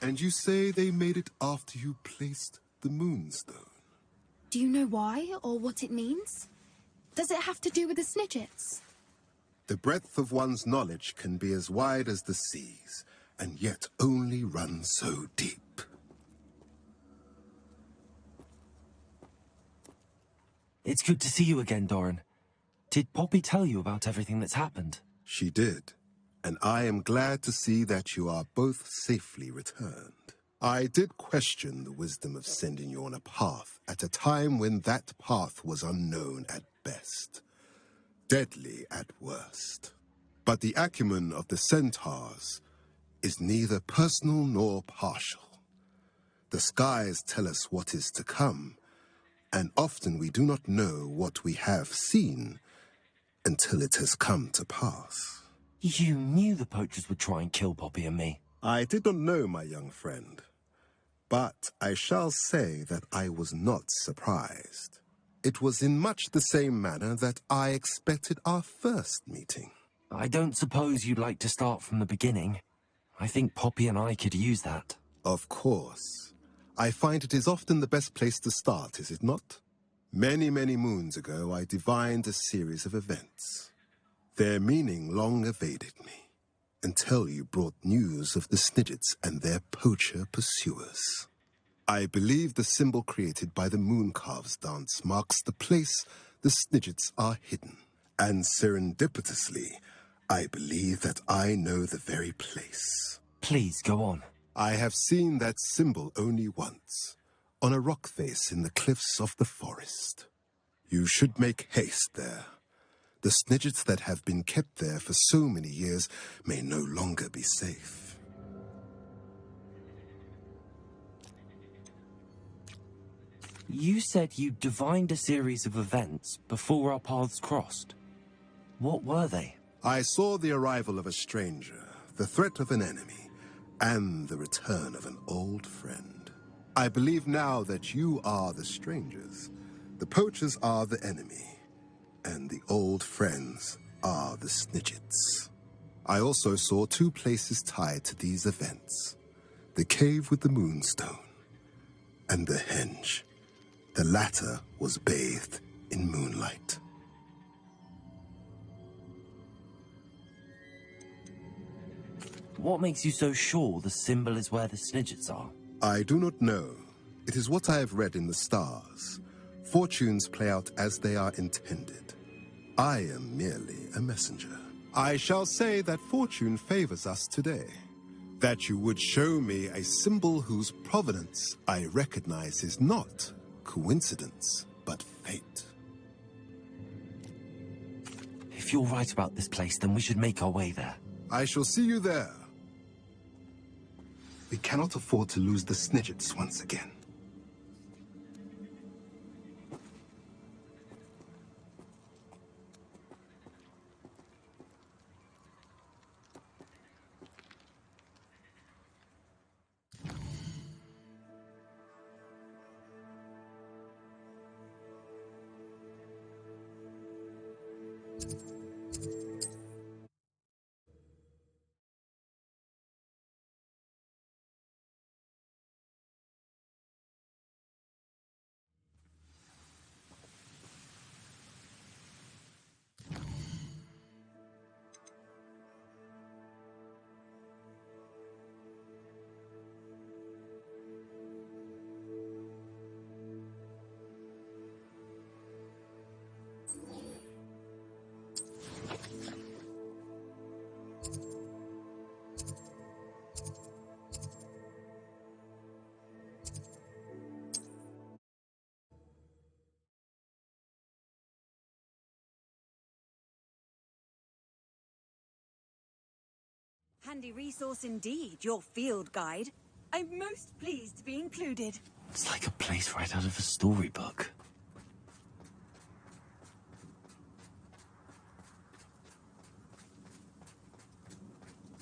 And you say they made it after you placed the moonstone? Do you know why, or what it means? Does it have to do with the Snidgets? The breadth of one's knowledge can be as wide as the seas, and yet only run so deep. It's good to see you again, Doran. Did Poppy tell you about everything that's happened? She did, and I am glad to see that you are both safely returned. I did question the wisdom of sending you on a path at a time when that path was unknown at best, deadly at worst. But the acumen of the centaurs is neither personal nor partial. The skies tell us what is to come, and often we do not know what we have seen until it has come to pass. You knew the poachers would try and kill Poppy and me. I did not know, my young friend, but I shall say that I was not surprised. It was in much the same manner that I expected our first meeting. I don't suppose you'd like to start from the beginning. I think Poppy and I could use that. Of course. I find it is often the best place to start, is it not? Many, many moons ago, I divined a series of events. Their meaning long evaded me, until you brought news of the Snidgets and their poacher pursuers. I believe the symbol created by the Mooncalves dance marks the place the Snidgets are hidden. And serendipitously, I believe that I know the very place. Please, go on. I have seen that symbol only once, on a rock face in the cliffs of the forest. You should make haste there. The Snidgets that have been kept there for so many years may no longer be safe. You said you divined a series of events before our paths crossed. What were they? I saw the arrival of a stranger, the threat of an enemy, and the return of an old friend. I believe now that you are the strangers, the poachers are the enemy, and the old friends are the Snidgets. I also saw two places tied to these events: the cave with the moonstone and the henge. The latter was bathed in moonlight. What makes you so sure the symbol is where the Snidgets are? I do not know. It is what I have read in the stars. Fortunes play out as they are intended. I am merely a messenger. I shall say that fortune favors us today. That you would show me a symbol whose provenance I recognize is not coincidence, but fate. If you're right about this place, then we should make our way there. I shall see you there. We cannot afford to lose the Snidgets once again. Handy resource indeed, your field guide. I'm most pleased to be included. It's like a place right out of a storybook.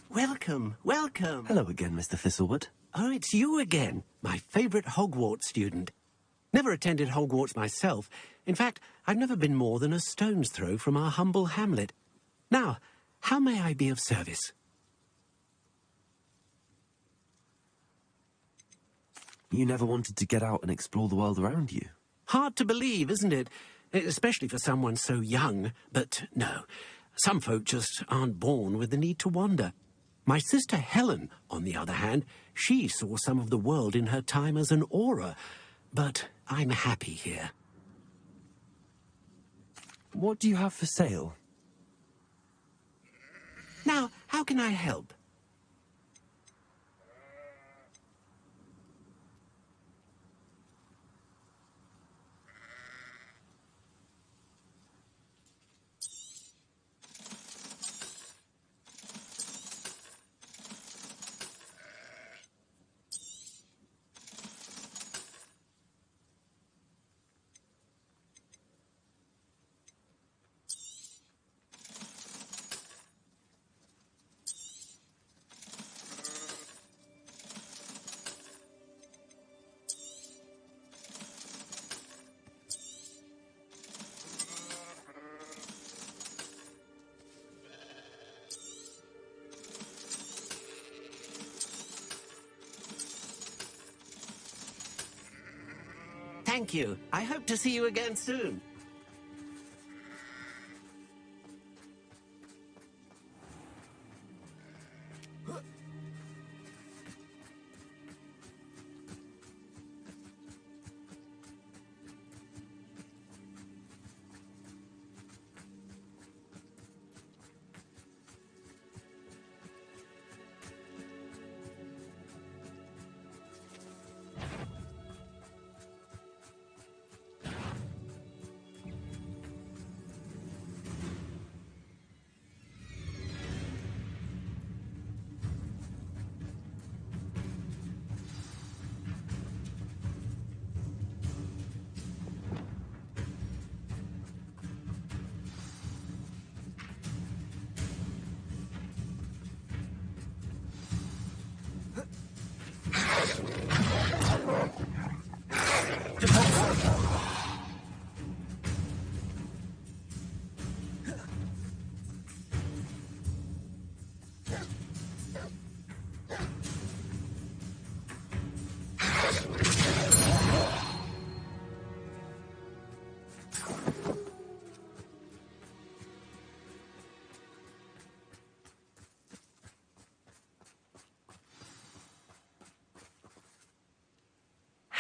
Welcome, welcome. Hello again, Mr. Thistlewood. Oh, it's you again, my favourite Hogwarts student. Never attended Hogwarts myself. In fact, I've never been more than a stone's throw from our humble hamlet. Now, how may I be of service? You never wanted to get out and explore the world around you? Hard to believe, isn't it? Especially for someone so young. But no, some folk just aren't born with the need to wander. My sister Helen, on the other hand, she saw some of the world in her time as an aura. But I'm happy here. What do you have for sale? Now, how can I help? Thank you. I hope to see you again soon.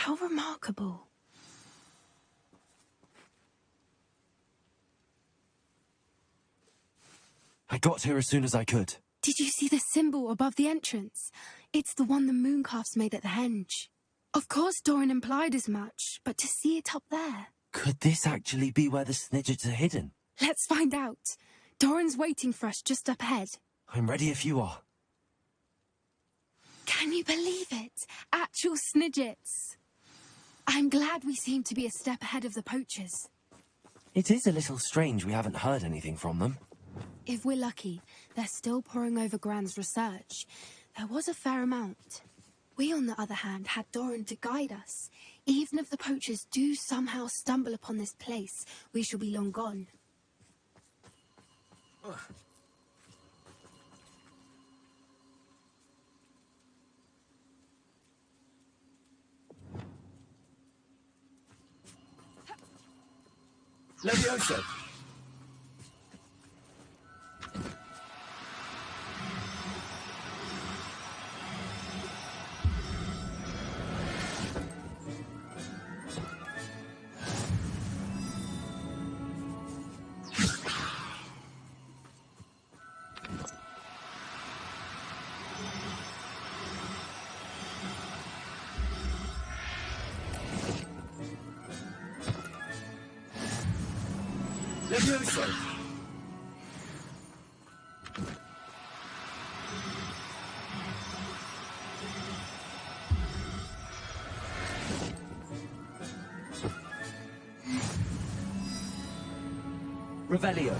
How remarkable. I got here as soon as I could. Did you see the symbol above the entrance? It's the one the mooncalfs made at the henge. Of course Doran implied as much, but to see it up there... Could this actually be where the Snidgets are hidden? Let's find out. Doran's waiting for us just up ahead. I'm ready if you are. Can you believe it? Actual Snidgets. I'm glad we seem to be a step ahead of the poachers. It is a little strange we haven't heard anything from them. If we're lucky, they're still poring over Gran's research. There was a fair amount. We, on the other hand, had Doran to guide us. Even if the poachers do somehow stumble upon this place, we shall be long gone. Leviosa! Leviosa! Revelio.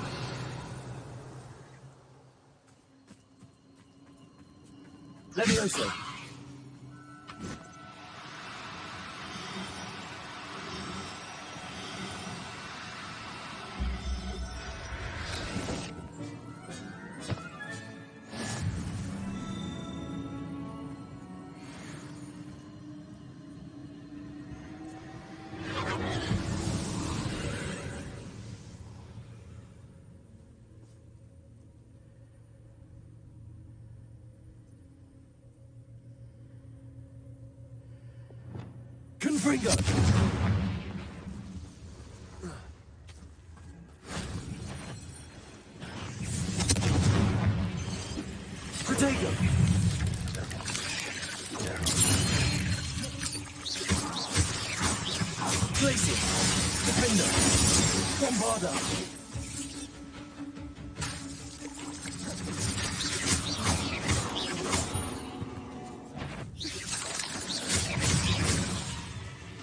Leviosa. Confringo! Protego! Glacier! Defender! Bombarder!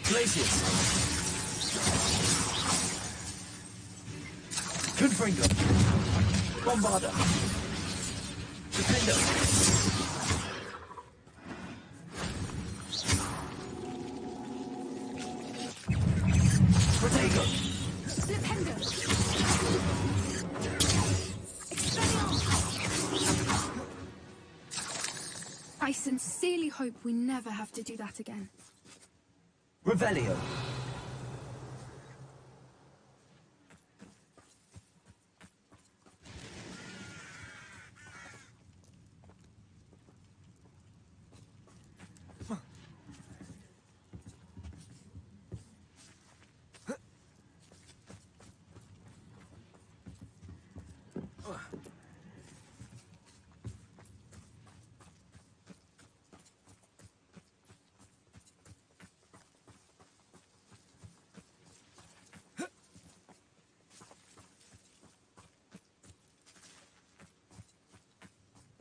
Glaciers! Confringo! Bombarder! Defender! Protego! Flipendo! I sincerely hope we never have to do that again. Revelio!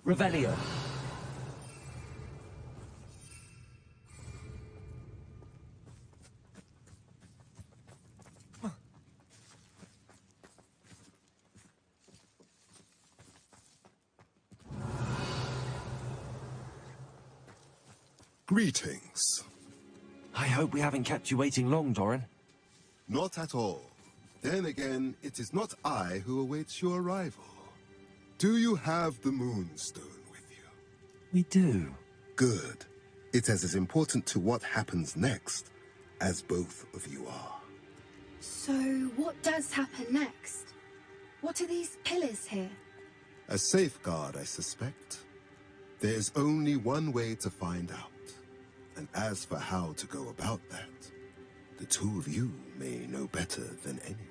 Revelio! Greetings. I hope we haven't kept you waiting long, Doran. Not at all. Then again, it is not I who awaits your arrival. Do you have the Moonstone with you? We do. Good. It is as important to what happens next as both of you are. So, what does happen next? What are these pillars here? A safeguard, I suspect. There is only one way to find out. And as for how to go about that, the two of you may know better than anyone.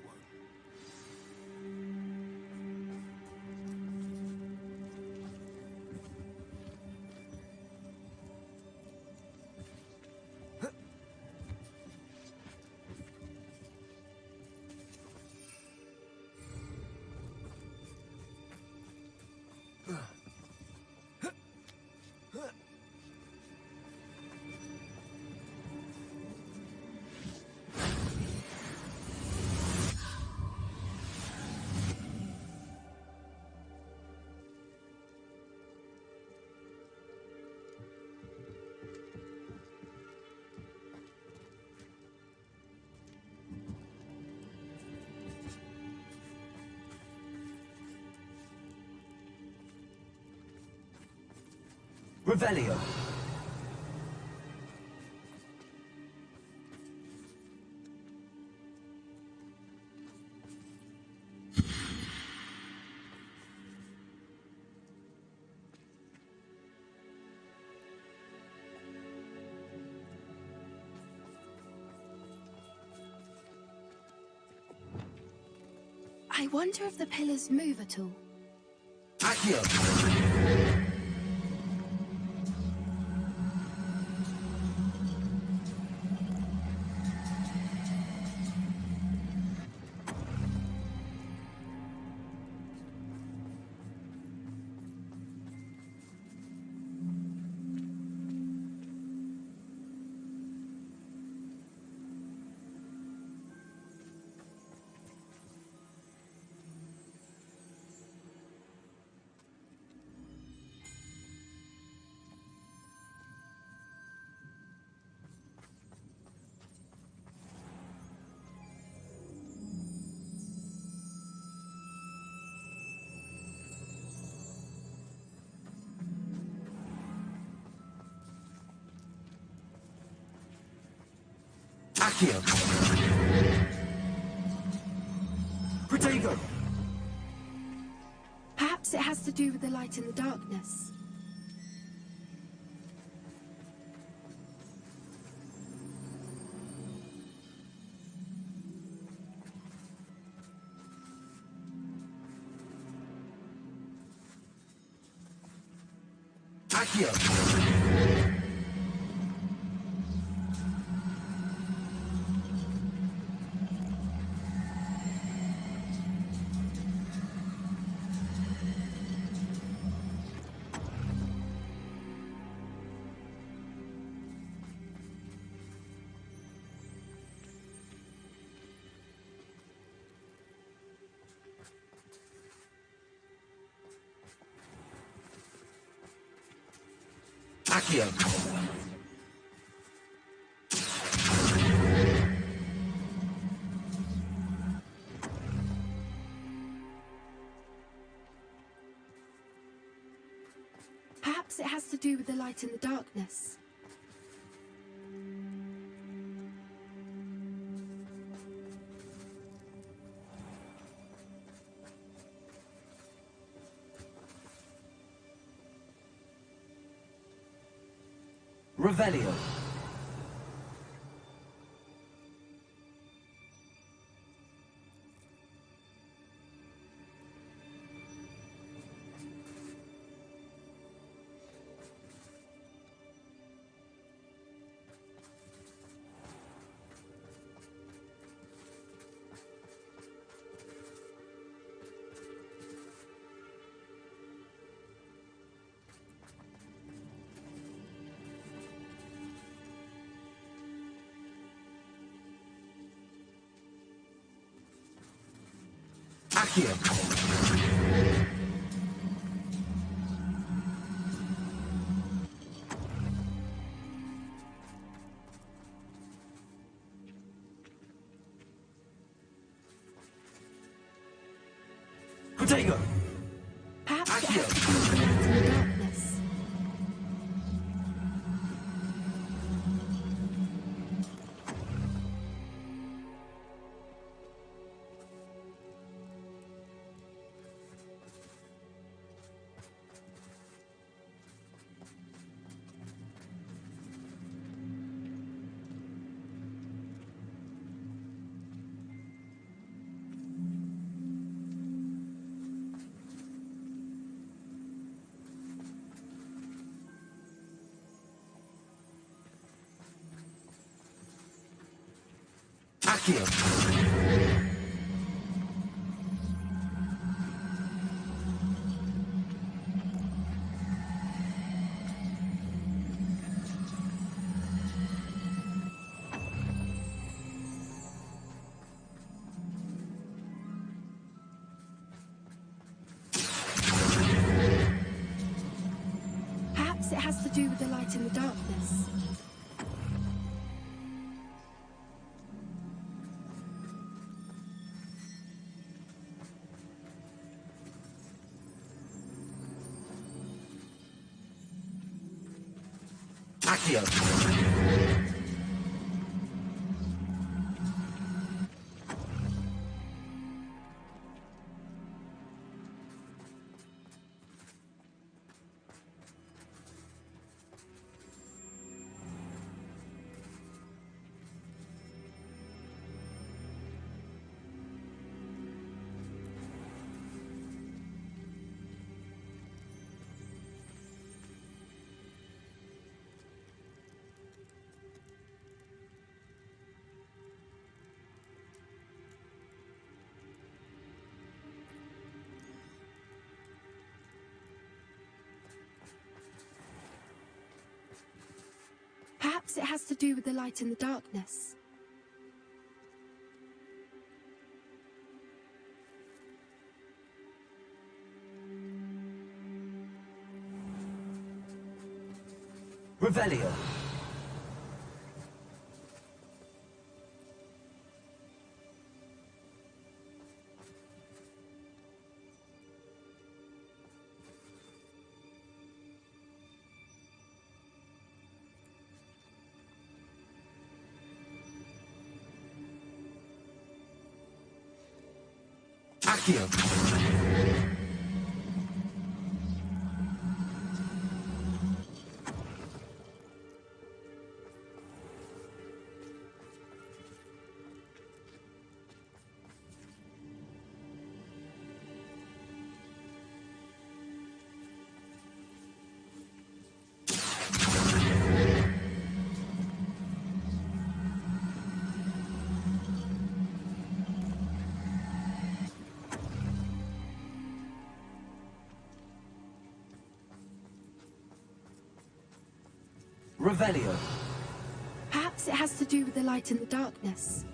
Revelio! I wonder if the pillars move at all. Accio! Accio! Protego! Perhaps it has to do with the light in the darkness. Accio! Accio! Perhaps it has to do with the light in the darkness. Revelio! Accio! Protego! Perhaps it has to do with the light in the darkness. Accio! Perhaps it has to do with the light in the darkness. Accio! Perhaps it has to do with the light in the darkness. Revelio! Accio! Revelio. Perhaps it has to do with the light and the darkness.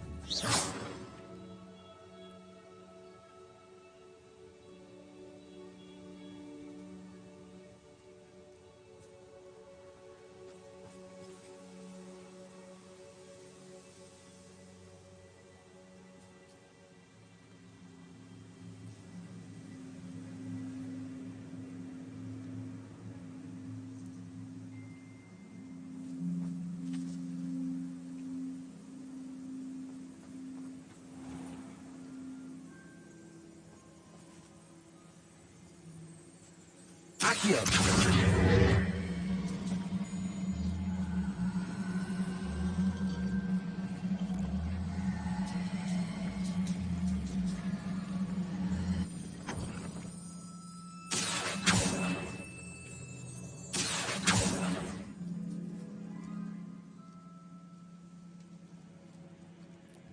Accio.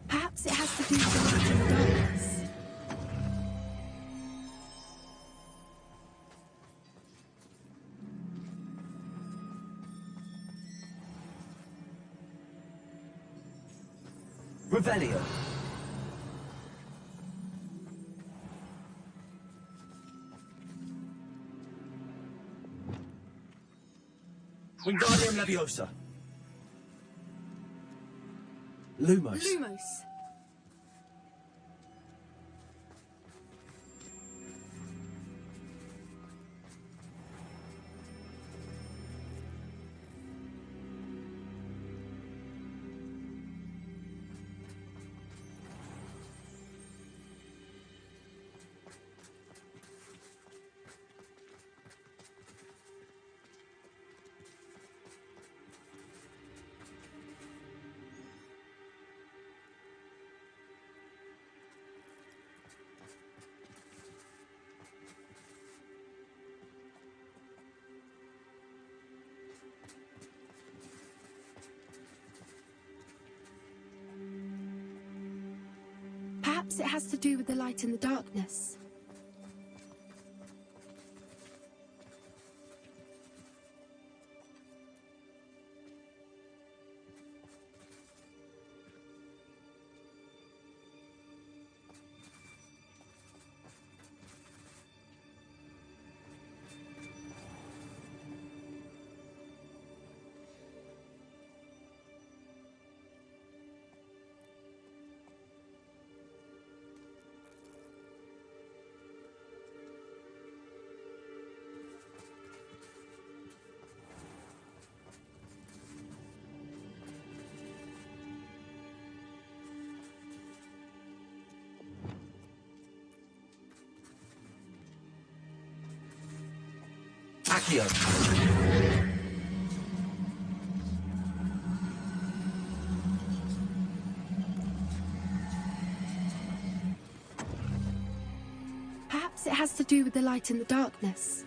Perhaps it has to do with the light and the darkness. Revelio. Wingardium Leviosa. Lumos. Lumos. Perhaps it has to do with the light and the darkness. Accio. Perhaps it has to do with the light and the darkness.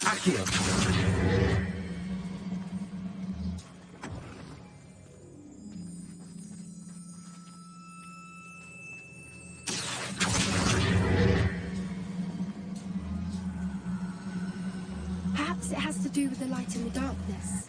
Accio. Perhaps it has to do with the light and the darkness.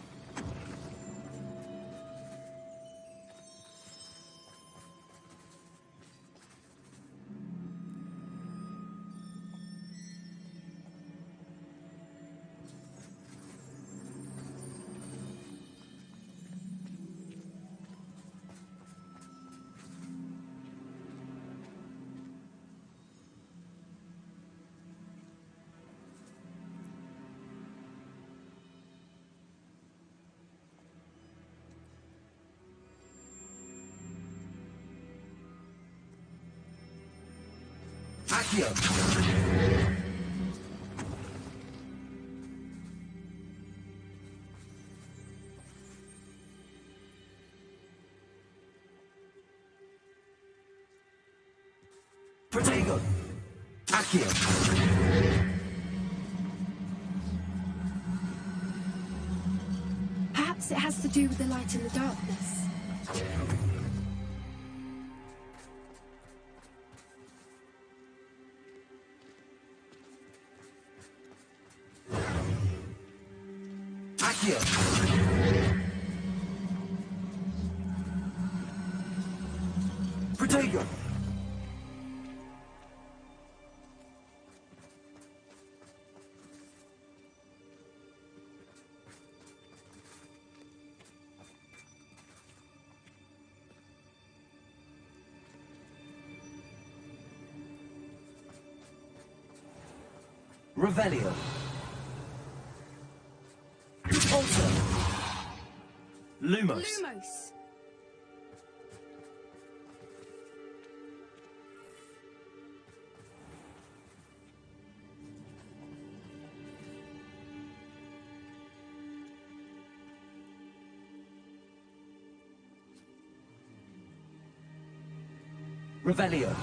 Accio! Protego! Accio! Perhaps it has to do with the light in the darkness. Accio! Protego! Revelio. Alter. Lumos. Lumos! Revelio.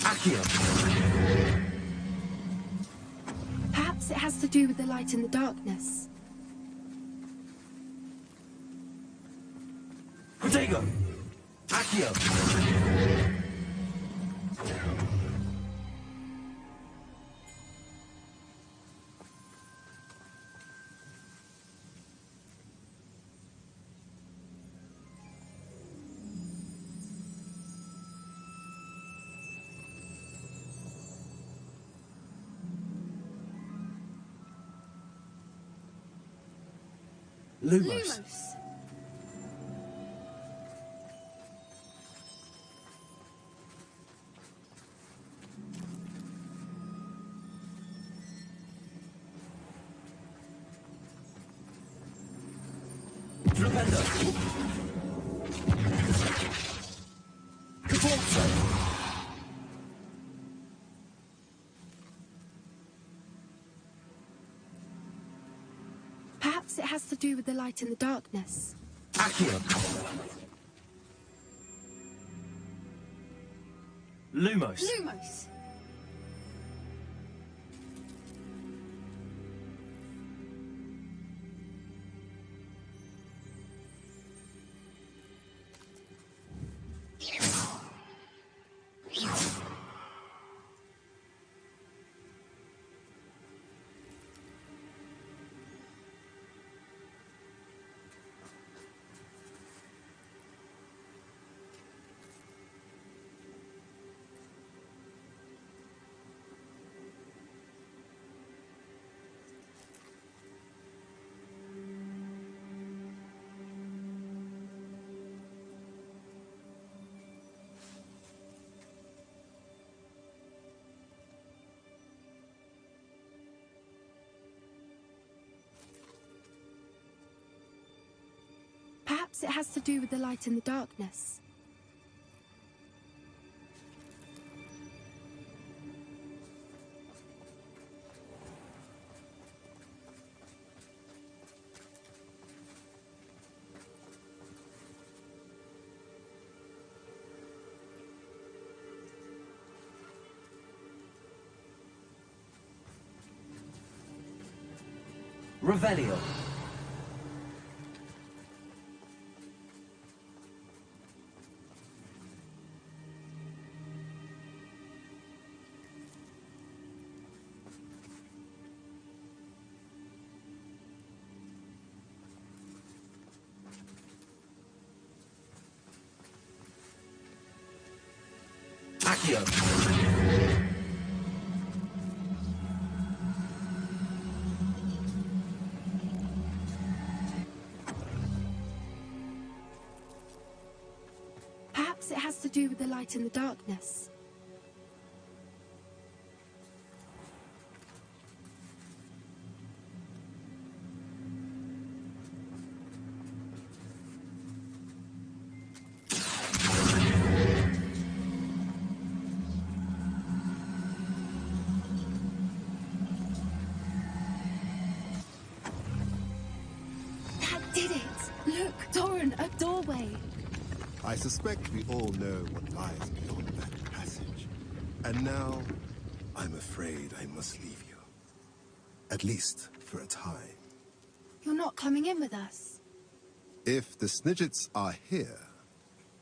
Accio. Perhaps it has to do with the light in the darkness. Protego. Accio. Lumos. Lumos! Flipendo. Caporzo. Perhaps it has to do with the light in the darkness. Accio. Lumos. Lumos! Perhaps it has to do with the light in the darkness. Revelio. Accio! Perhaps it has to do with the light in the darkness. That did it! Look, Doran, a doorway! I suspect we all know what lies beyond that passage. And now, I'm afraid I must leave you. At least for a time. You're not coming in with us. If the Snidgets are here,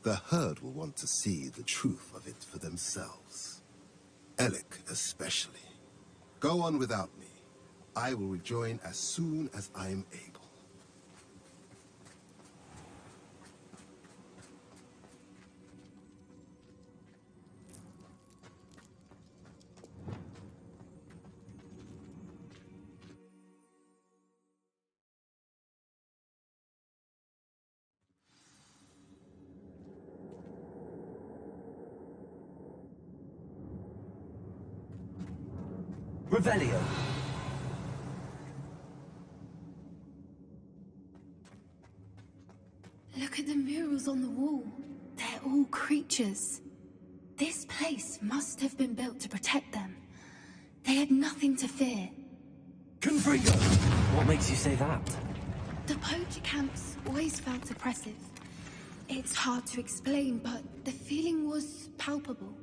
the herd will want to see the truth of it for themselves. Alec especially. Go on without me. I will rejoin as soon as I am able. Revelio. Look at the murals on the wall. They're all creatures. This place must have been built to protect them. They had nothing to fear. Confringo! What makes you say that? The poacher camps always felt oppressive. It's hard to explain, but the feeling was palpable.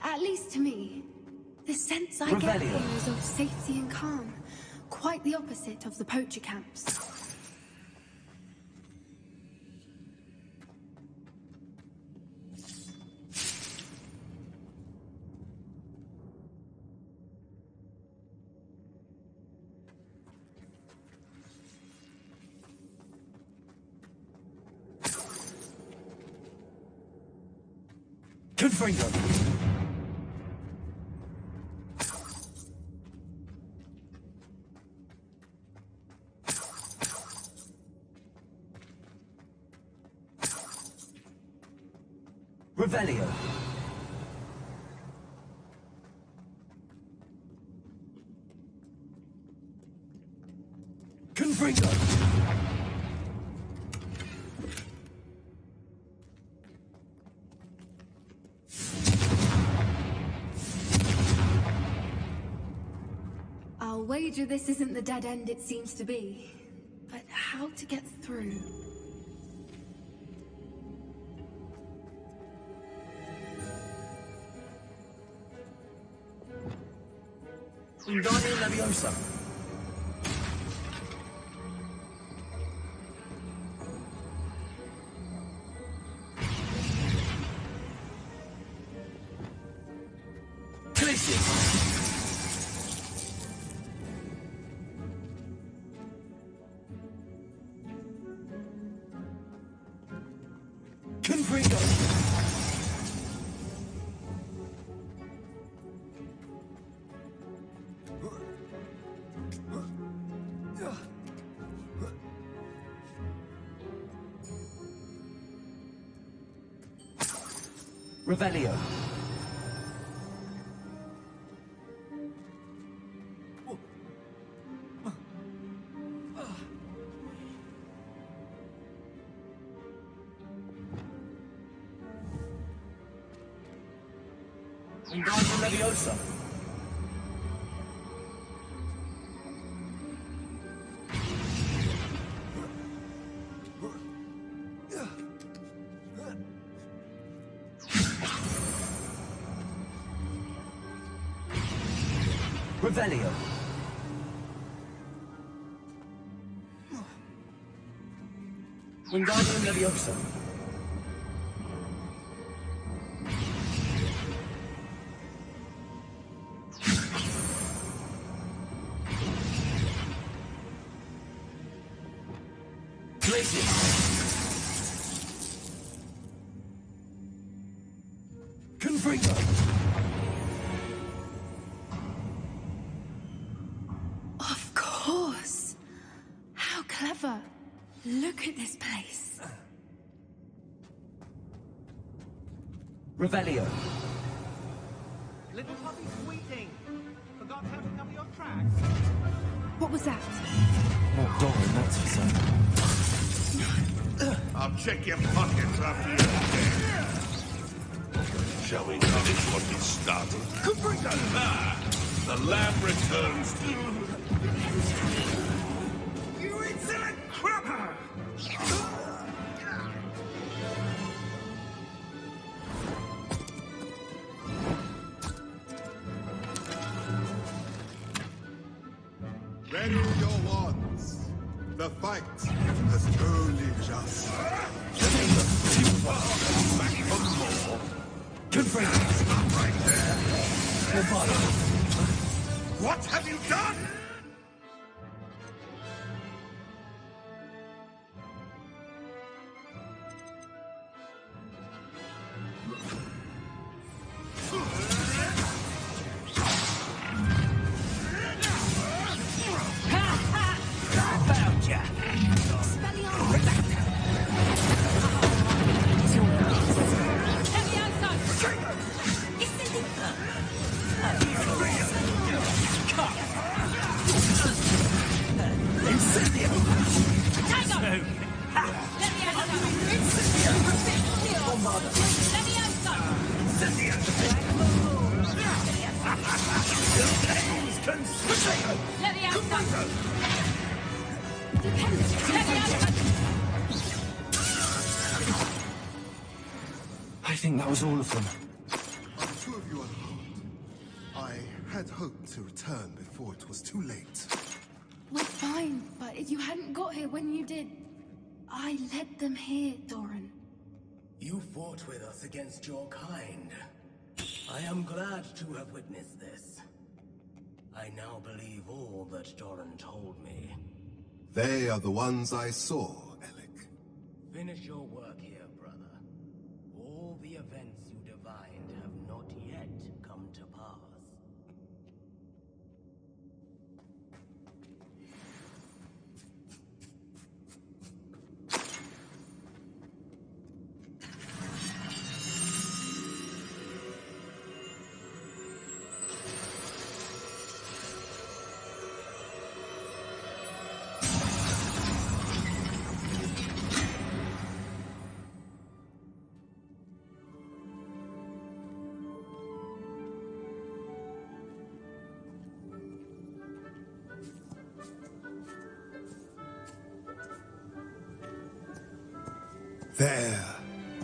At least to me. The sense I get here is of safety and calm. Quite the opposite of the poacher camps. Confringo! Revelio. Confringo. I'll wager this isn't the dead end it seems to be. But how to get through? Wingardium Leviosa. Confringo! Revelio. Wingardium Leviosa. Revelio. Wingardium Leviosa. Confringo. Look at this place. Revelio. Little puppy squeaking. Forgot how to cover your tracks. What was that? Not Doran, that's for certain. I'll check your pockets after you're dead. Shall we finish what we started? The lamb returns to... You insolent crapper! Ready your wands. The fight has only just... Back for more. Good friend. Stop right there. Goodbye. What have you done? Found ya. I think that was all of them. Are the two of you unharmed? I had hoped to return before it was too late. We're fine, but you hadn't got here when you did. I led them here, Doran. You fought with us against your kind. I am glad to have witnessed this. I now believe all that Doran told me. They are the ones I saw, Alec. Finish your work here, brother. All the events you divined have not yet come to pass.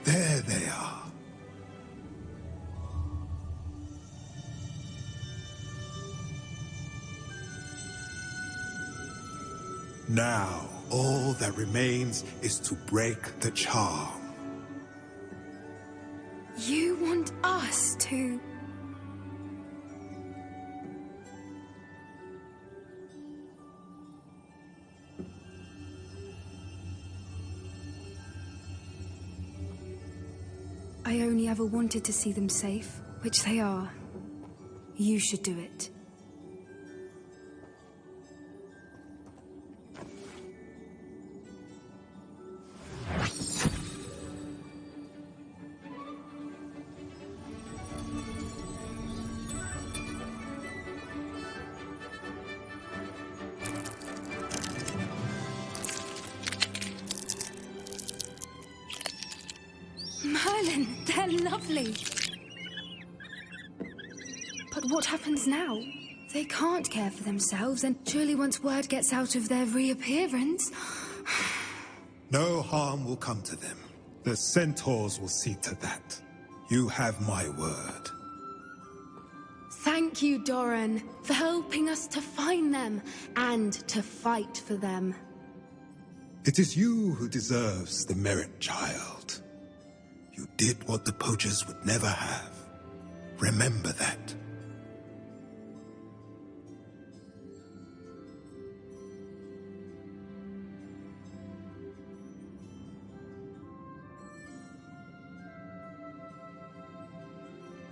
There they are. Now, all that remains is to break the charm. You want us to... I only ever wanted to see them safe, which they are. You should do it. Merlin, they're lovely. But what happens now? They can't care for themselves, and surely once word gets out of their reappearance... No harm will come to them. The centaurs will see to that. You have my word. Thank you, Doran, for helping us to find them and to fight for them. It is you who deserves the merit, child. You did what the poachers would never have. Remember that.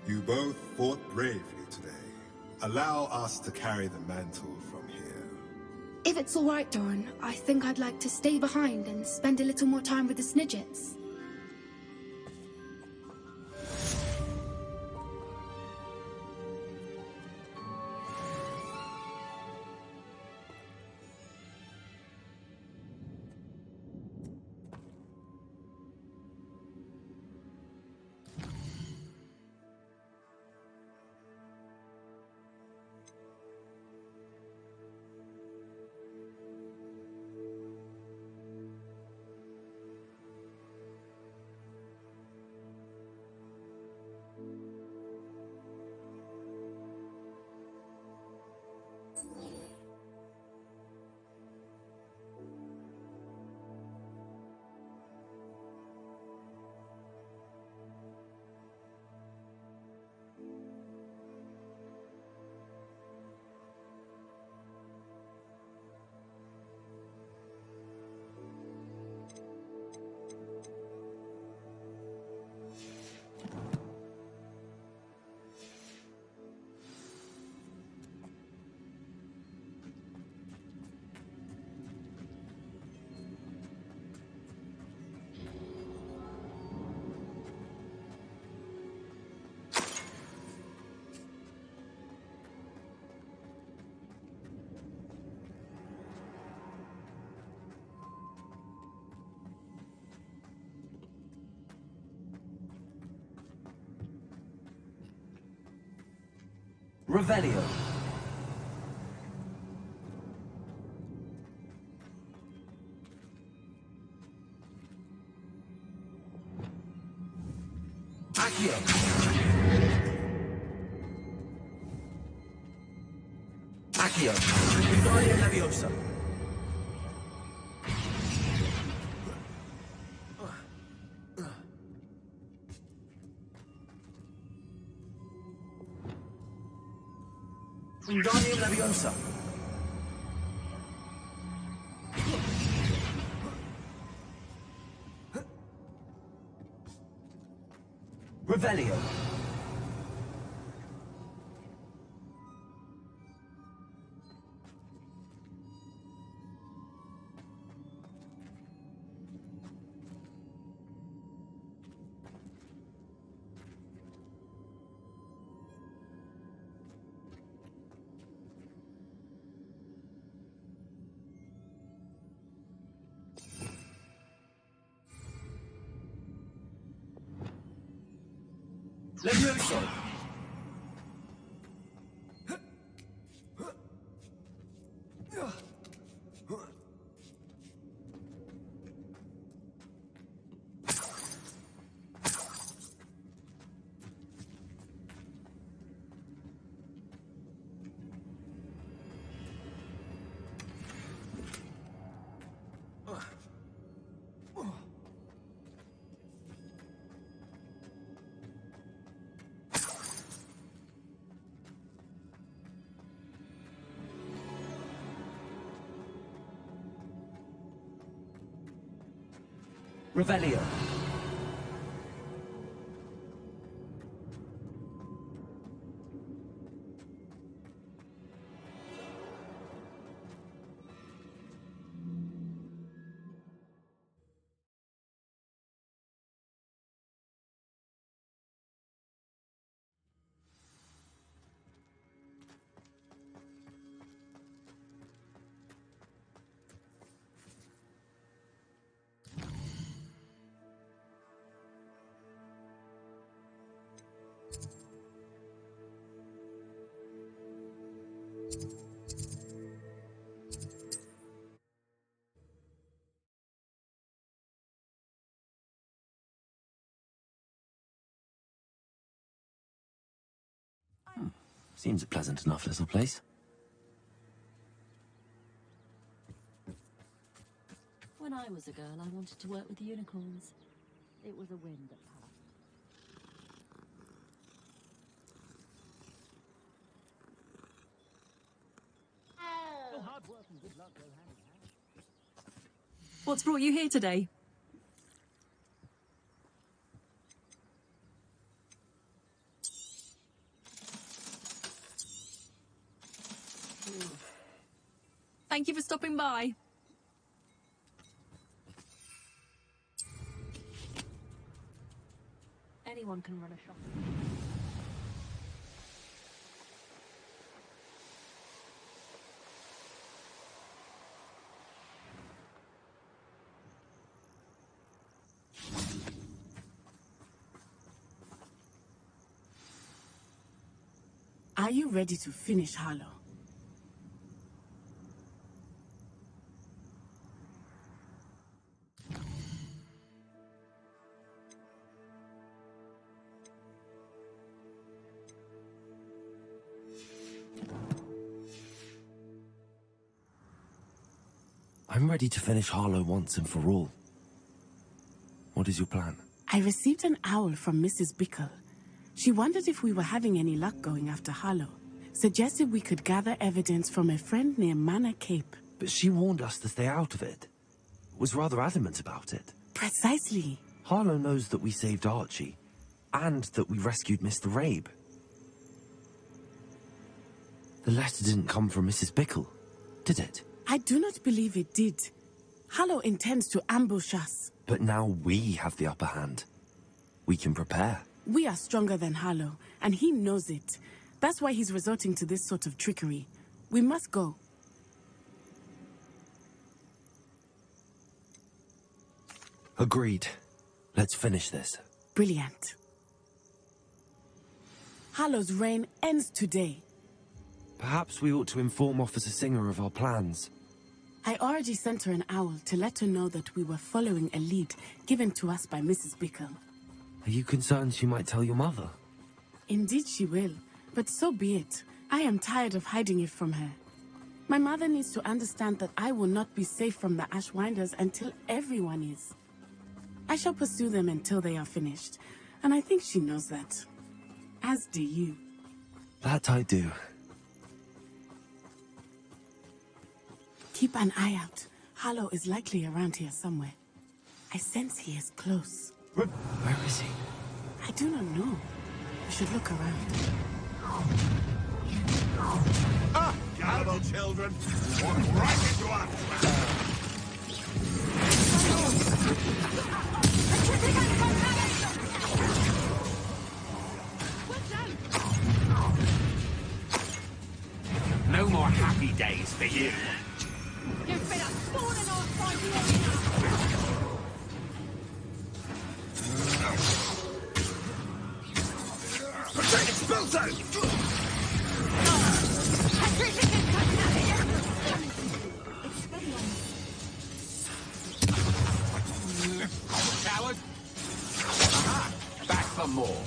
You both fought bravely today. Allow us to carry the mantle from here. If it's all right, Doran, I think I'd like to stay behind and spend a little more time with the Snidgets. Revelio. Accio. Accio. Vittoria Leviosa. Wingardium Leviosa. Revelio. Levioso. Revelio. Seems a pleasant enough little place. When I was a girl, I wanted to work with unicorns. It was a whim that passed. Hard work and good luck go hand in hand. What's brought you here today? Thank you for stopping. stopping by. Anyone can run a shop. Are you ready to finish Hарлоу? I'm ready to finish Hарлow once and for all. What is your plan? I received an owl from Mrs. Bickle. She wondered if we were having any luck going after Hарлow. Suggested we could gather evidence from a friend near Manor Cape. But she warned us to stay out of it. Was rather adamant about it. Precisely. Hарлow knows that we saved Archie, and that we rescued Mr. Rabe. The letter didn't come from Mrs. Bickle, did it? I do not believe it did. Hарлow intends to ambush us. But now we have the upper hand. We can prepare. We are stronger than Hарлow, and he knows it. That's why he's resorting to this sort of trickery. We must go. Agreed. Let's finish this. Brilliant. Hallow's reign ends today. Perhaps we ought to inform Officer Singer of our plans. I already sent her an owl to let her know that we were following a lead given to us by Mrs. Bickle. Are you concerned she might tell your mother? Indeed she will, but so be it. I am tired of hiding it from her. My mother needs to understand that I will not be safe from the Ashwinders until everyone is. I shall pursue them until they are finished, and I think she knows that. As do you. That I do. Keep an eye out. Hарлоw is likely around here somewhere. I sense he is close. Where is he? I do not know. We should look around. Ah, gullible children! Walk right into our trap! No more happy days for you. You've been a thorn in our side long enough. Protect Expulso! Coward! Aha! Back for more.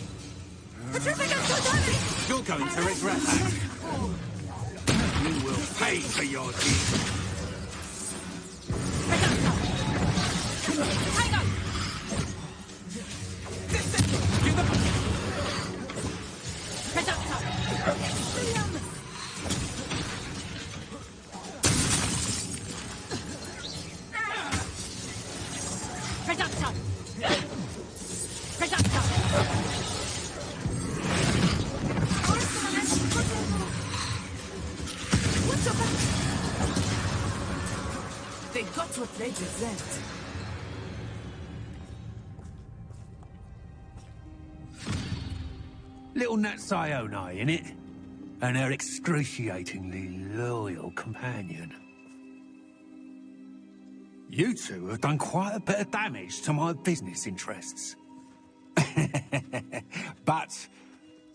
You're going to regret that. You will pay for your deeds. They got what they deserved. Little Nat Sione, innit? And her excruciatingly loyal companion. You two have done quite a bit of damage to my business interests. But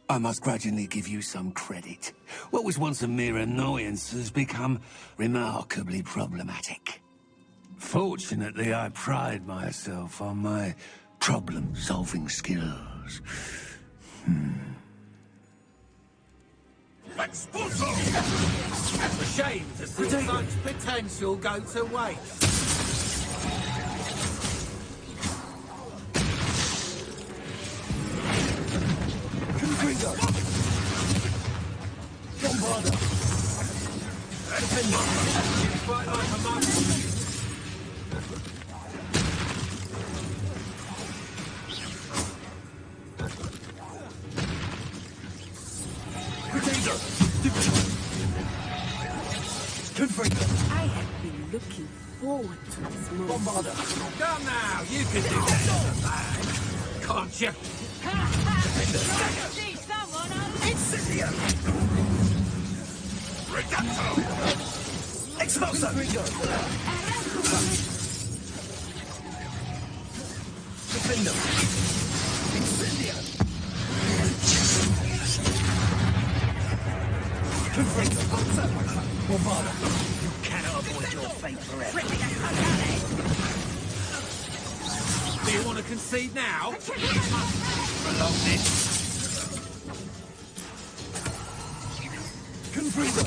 I must grudgingly give you some credit. What was once a mere annoyance has become remarkably problematic. Fortunately, I pride myself on my problem-solving skills. Expulso! It's a shame to see such potential go to waste. Confringo! Bombarda! Fight like a monkey. Confringo! I had been forward to this moment. Bombarder. Come now, you can do better than that. Can't you? See someone on Incendio! Reducto! Expulso! Defendo! Incendio! Bombarder! You cannot avoid your fate forever. Do you want to concede now? Prolong it! Confringo!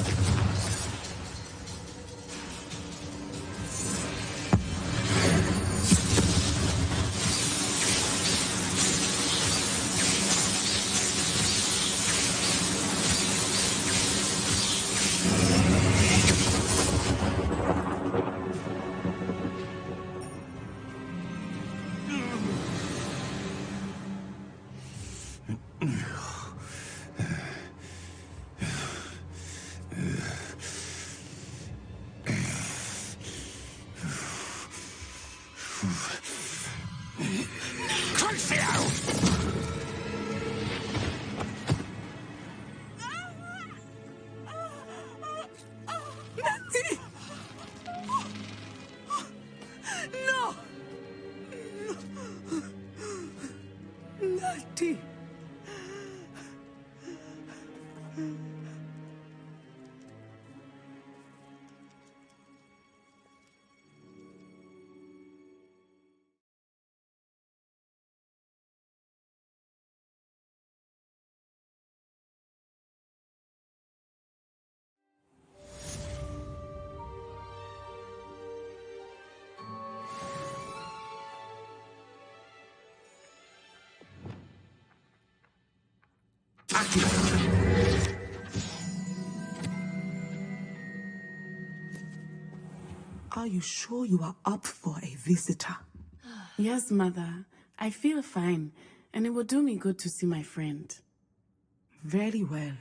Are you sure you are up for a visitor? Yes, Mother. I feel fine, and it will do me good to see my friend. Very well.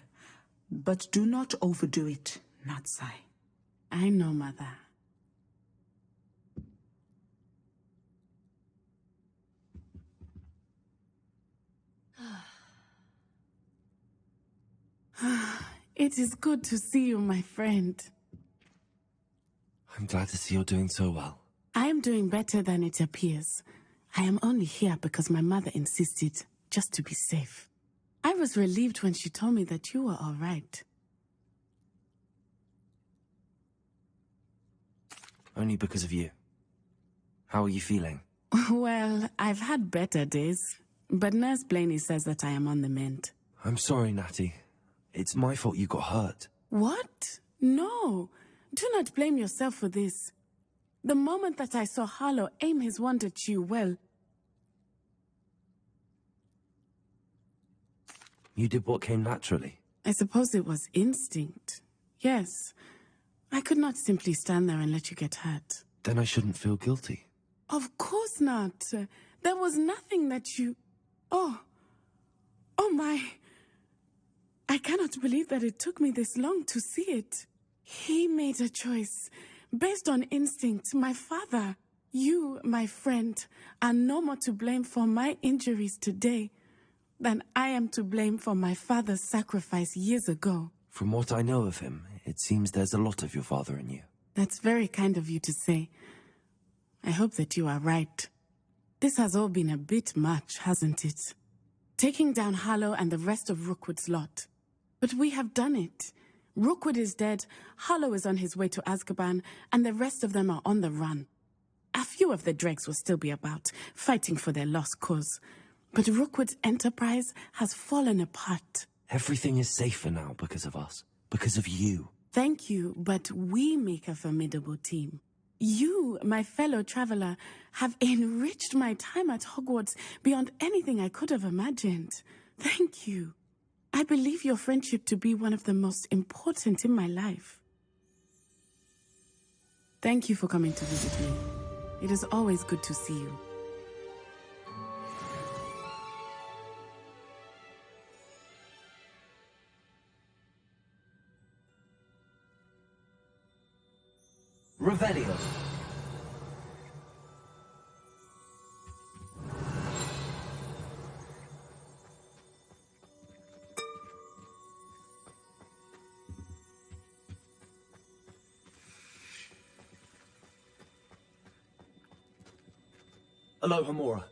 But do not overdo it, Natsai. I know, Mother. It is good to see you, my friend. I'm glad to see you're doing so well. I am doing better than it appears. I am only here because my mother insisted, just to be safe. I was relieved when she told me that you were all right. Only because of you. How are you feeling? Well, I've had better days, but Nurse Blaney says that I am on the mend. I'm sorry, Natty. It's my fault you got hurt. What? No. Do not blame yourself for this. The moment that I saw Hарлоу aim his wand at you, well... You did what came naturally. I suppose it was instinct. Yes. I could not simply stand there and let you get hurt. Then I shouldn't feel guilty. Of course not. There was nothing that you... Oh my... I cannot believe that it took me this long to see it. He made a choice based on instinct. My father, you, my friend, are no more to blame for my injuries today than I am to blame for my father's sacrifice years ago. From what I know of him, it seems there's a lot of your father in you. That's very kind of you to say. I hope that you are right. This has all been a bit much, hasn't it? Taking down Hарлоу and the rest of Rookwood's lot. But we have done it. Rookwood is dead, Hарлоу is on his way to Azkaban, and the rest of them are on the run. A few of the dregs will still be about, fighting for their lost cause. But Rookwood's enterprise has fallen apart. Everything is safer now because of us. Because of you. Thank you, but we make a formidable team. You, my fellow traveler, have enriched my time at Hogwarts beyond anything I could have imagined. Thank you. I believe your friendship to be one of the most important in my life. Thank you for coming to visit me. It is always good to see you. Revelio. Aloha Mora.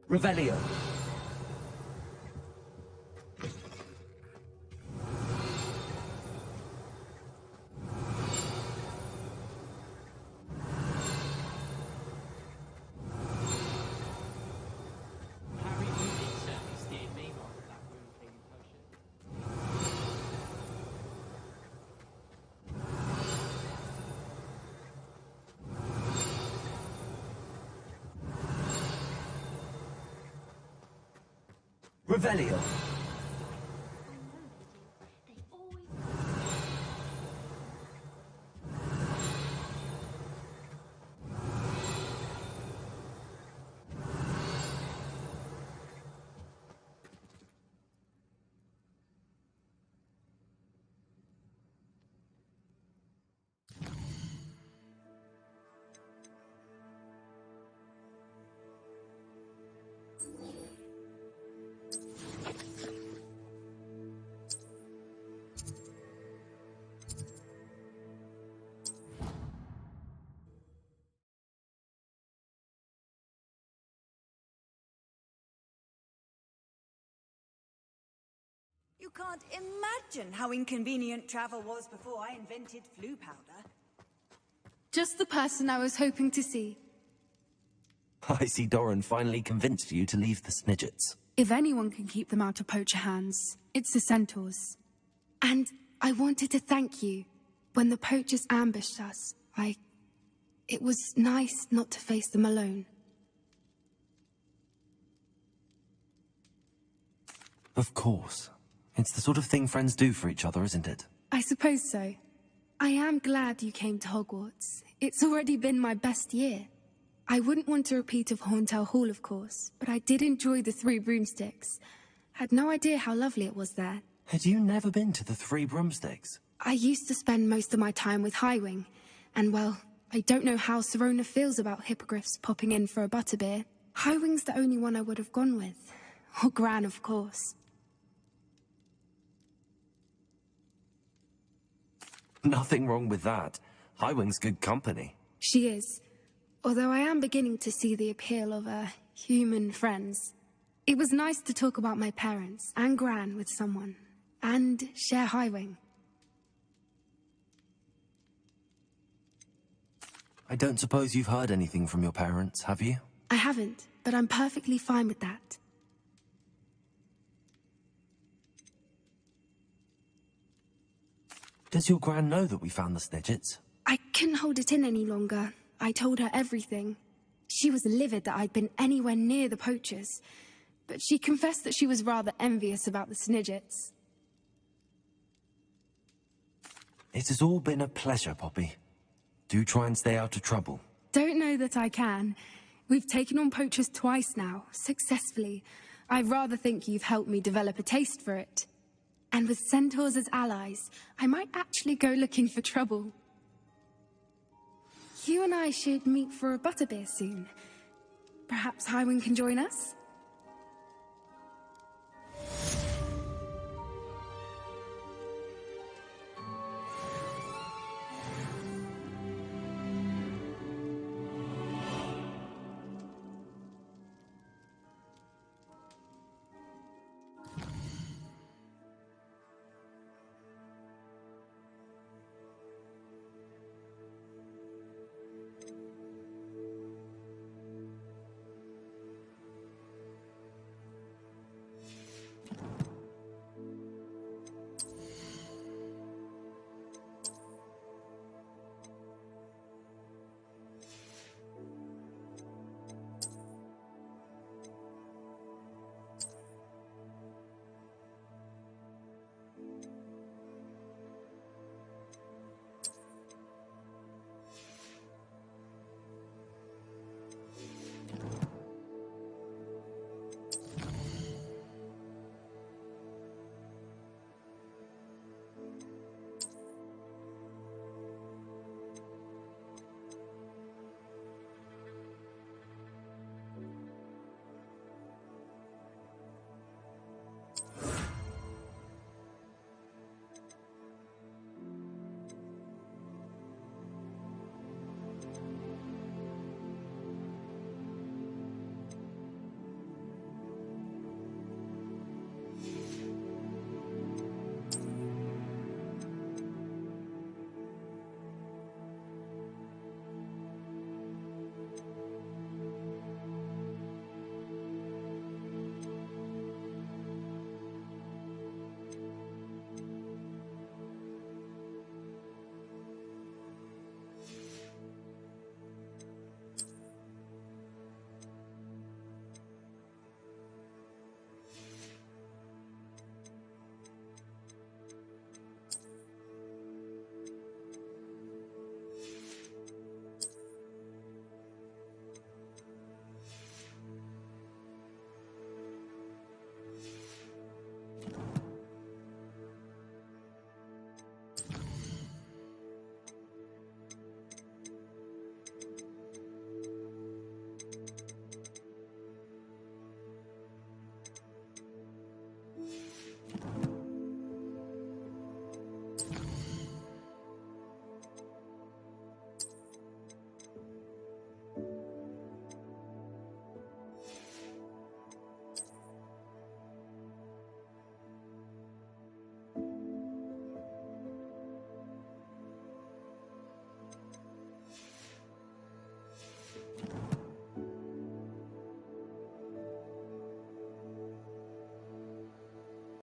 Revelio. Revelio. You can't imagine how inconvenient travel was before I invented flu powder. Just the person I was hoping to see. I see Doran finally convinced you to leave the Snidgets. If anyone can keep them out of poacher hands, it's the centaurs. And I wanted to thank you. When the poachers ambushed us, it was nice not to face them alone. Of course. It's the sort of thing friends do for each other, isn't it? I suppose so. I am glad you came to Hogwarts. It's already been my best year. I wouldn't want a repeat of Horntail Hall, of course, but I did enjoy the Three Broomsticks. Had no idea how lovely it was there. Had you never been to the Three Broomsticks? I used to spend most of my time with Highwing, and well, I don't know how Serona feels about hippogriffs popping in for a butterbeer. Highwing's the only one I would have gone with. Or Gran, of course. Nothing wrong with that. Highwing's good company. She is. Although I am beginning to see the appeal of, human friends. It was nice to talk about my parents and Gran with someone. And share Highwing. I don't suppose you've heard anything from your parents, have you? I haven't, but I'm perfectly fine with that. Does your Gran know that we found the Snidgets? I couldn't hold it in any longer. I told her everything. She was livid that I'd been anywhere near the poachers, but she confessed that she was rather envious about the Snidgets. It has all been a pleasure, Poppy. Do try and stay out of trouble. Don't know that I can. We've taken on poachers twice now, successfully. I rather think you've helped me develop a taste for it. And with centaurs as allies, I might actually go looking for trouble. You and I should meet for a butterbeer soon. Perhaps Highwind can join us?